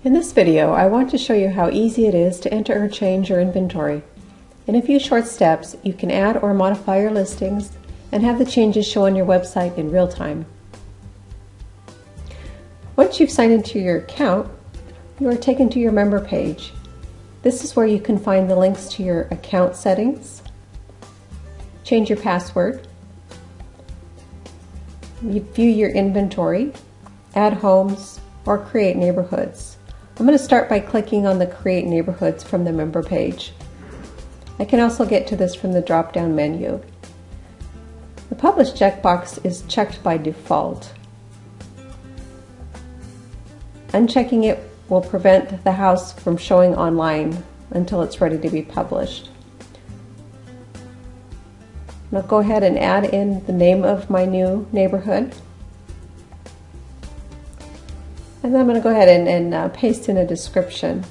In this video, I want to show you how easy it is to enter or change your inventory. In a few short steps, you can add or modify your listings and have the changes show on your website in real time. Once you've signed into your account, you are taken to your member page. This is where you can find the links to your account settings, change your password, view your inventory, add homes, or create neighborhoods. I'm going to start by clicking on the Create Neighborhoods from the member page. I can also get to this from the drop-down menu. The Publish checkbox is checked by default. Unchecking it will prevent the house from showing online until it's ready to be published. I'll go ahead and add in the name of my new neighborhood. And then I'm going to go ahead and paste in a description.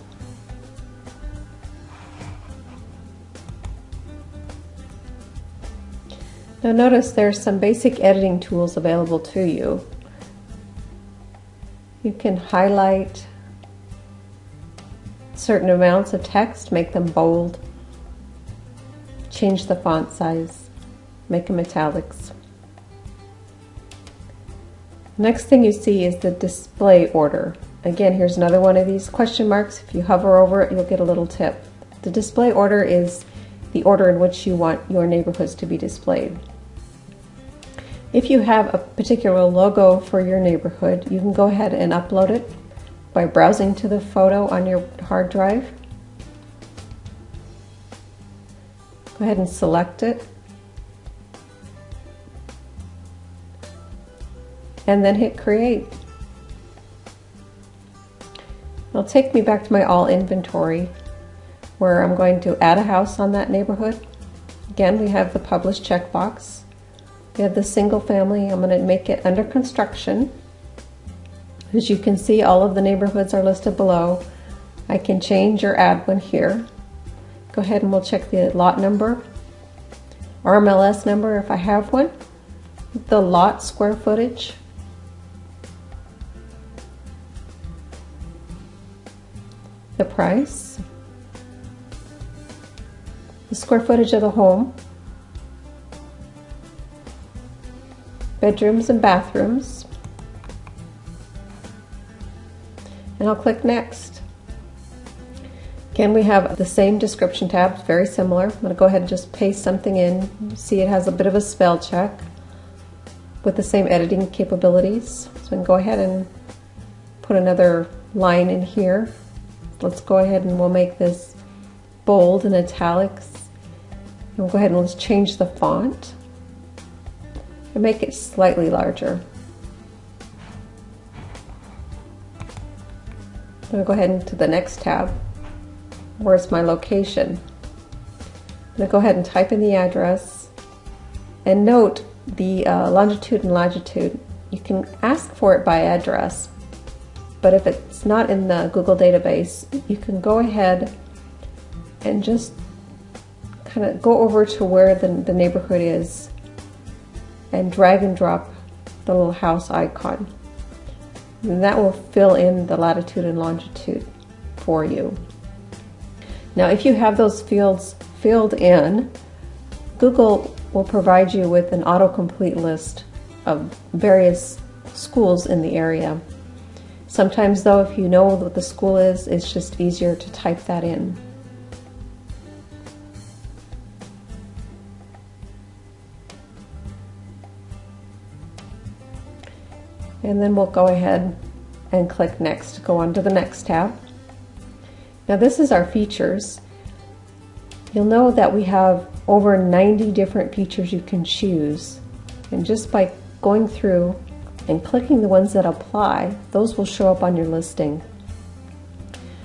Now notice there's some basic editing tools available to you. You can highlight certain amounts of text, make them bold, change the font size, make them italics. Next thing you see is the display order. Again, here's another one of these question marks. If you hover over it, you'll get a little tip. The display order is the order in which you want your neighborhoods to be displayed. If you have a particular logo for your neighborhood, you can go ahead and upload it by browsing to the photo on your hard drive. Go ahead and select it, and then hit Create. It'll take me back to my All Inventory, where I'm going to add a house on that neighborhood. Again, we have the Publish checkbox. We have the single family. I'm going to make it under construction. As you can see, all of the neighborhoods are listed below. I can change or add one here. Go ahead and we'll check the lot number, RMLS number if I have one, the lot square footage, the price, the square footage of the home, bedrooms and bathrooms, and I'll click Next. Again, we have the same description tab, very similar. I'm going to go ahead and just paste something in. You see it has a bit of a spell check with the same editing capabilities. So we can go ahead and put another line in here. Let's go ahead and we'll make this bold and italics. And we'll go ahead and let's change the font and make it slightly larger. I'm going to go ahead into the next tab. Where's my location? I'm going to go ahead and type in the address and note the longitude and latitude. You can ask for it by address, but if it's not in the Google database, you can go ahead and just kind of go over to where the neighborhood is and drag and drop the little house icon. And that will fill in the latitude and longitude for you. Now, if you have those fields filled in, Google will provide you with an autocomplete list of various schools in the area. Sometimes though, if you know what the school is, it's just easier to type that in. And then we'll go ahead and click Next to go on to the next tab. Now this is our features. You'll know that we have over 90 different features you can choose. And just by going through and clicking the ones that apply, those will show up on your listing.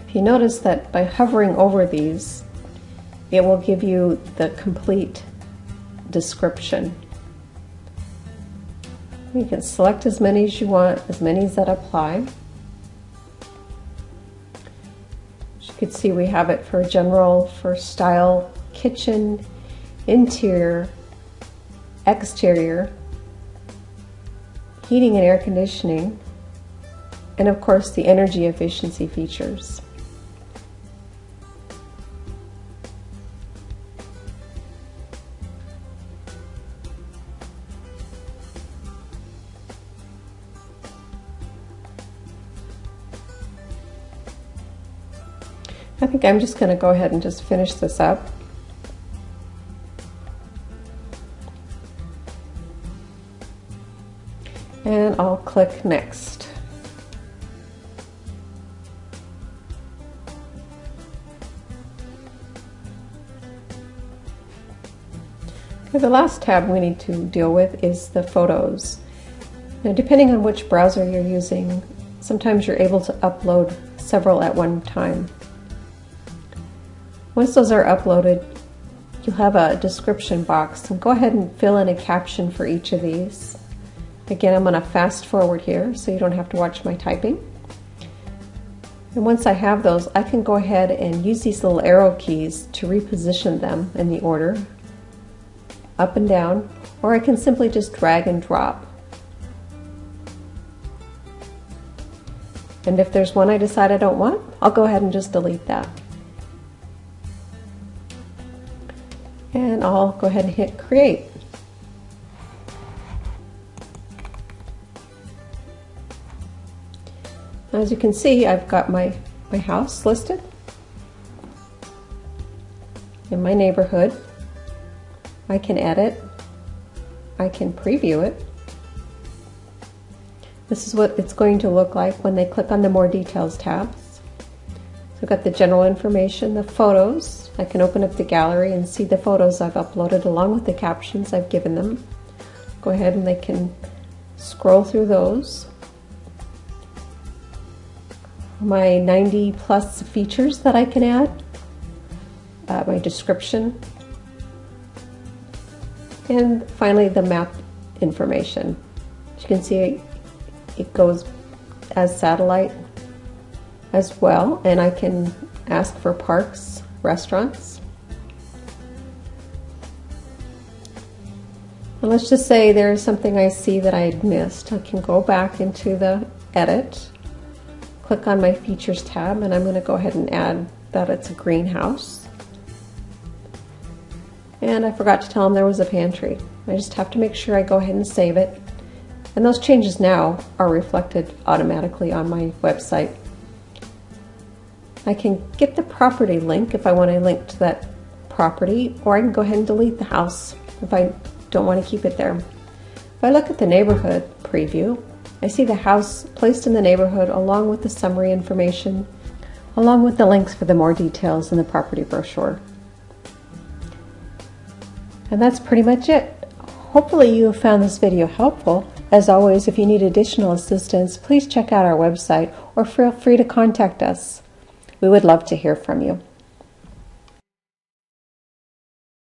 If you notice that by hovering over these, it will give you the complete description. You can select as many as you want, as many as that apply. As you can see, we have it for general, for style, kitchen, interior, exterior, heating and air conditioning, and of course the energy efficiency features. I think I'm just going to go ahead and just finish this up. And I'll click Next. Okay, the last tab we need to deal with is the photos. Now, depending on which browser you're using, sometimes you're able to upload several at one time. Once those are uploaded, you'll have a description box, and go ahead and fill in a caption for each of these. Again, I'm going to fast forward here so you don't have to watch my typing. And once I have those, I can go ahead and use these little arrow keys to reposition them in the order, up and down, or I can simply just drag and drop. And if there's one I decide I don't want, I'll go ahead and just delete that. And I'll go ahead and hit Create. As you can see, I've got my house listed in my neighborhood. I can edit. I can preview it. This is what it's going to look like when they click on the More Details tabs. So I've got the general information, the photos. I can open up the gallery and see the photos I've uploaded along with the captions I've given them. Go ahead and they can scroll through those. My 90+ features that I can add, my description, and finally the map information. As you can see, it goes as satellite as well, and I can ask for parks, restaurants. And let's just say there's something I see that I had missed. I can go back into the edit, click on my features tab, and I'm going to go ahead and add that it's a greenhouse. And I forgot to tell them there was a pantry. I just have to make sure I go ahead and save it. And those changes now are reflected automatically on my website. I can get the property link if I want to link to that property, or I can go ahead and delete the house if I don't want to keep it there. If I look at the neighborhood preview, I see the house placed in the neighborhood along with the summary information, along with the links for the more details in the property brochure. And that's pretty much it. Hopefully you have found this video helpful. As always, if you need additional assistance, please check out our website or feel free to contact us. We would love to hear from you.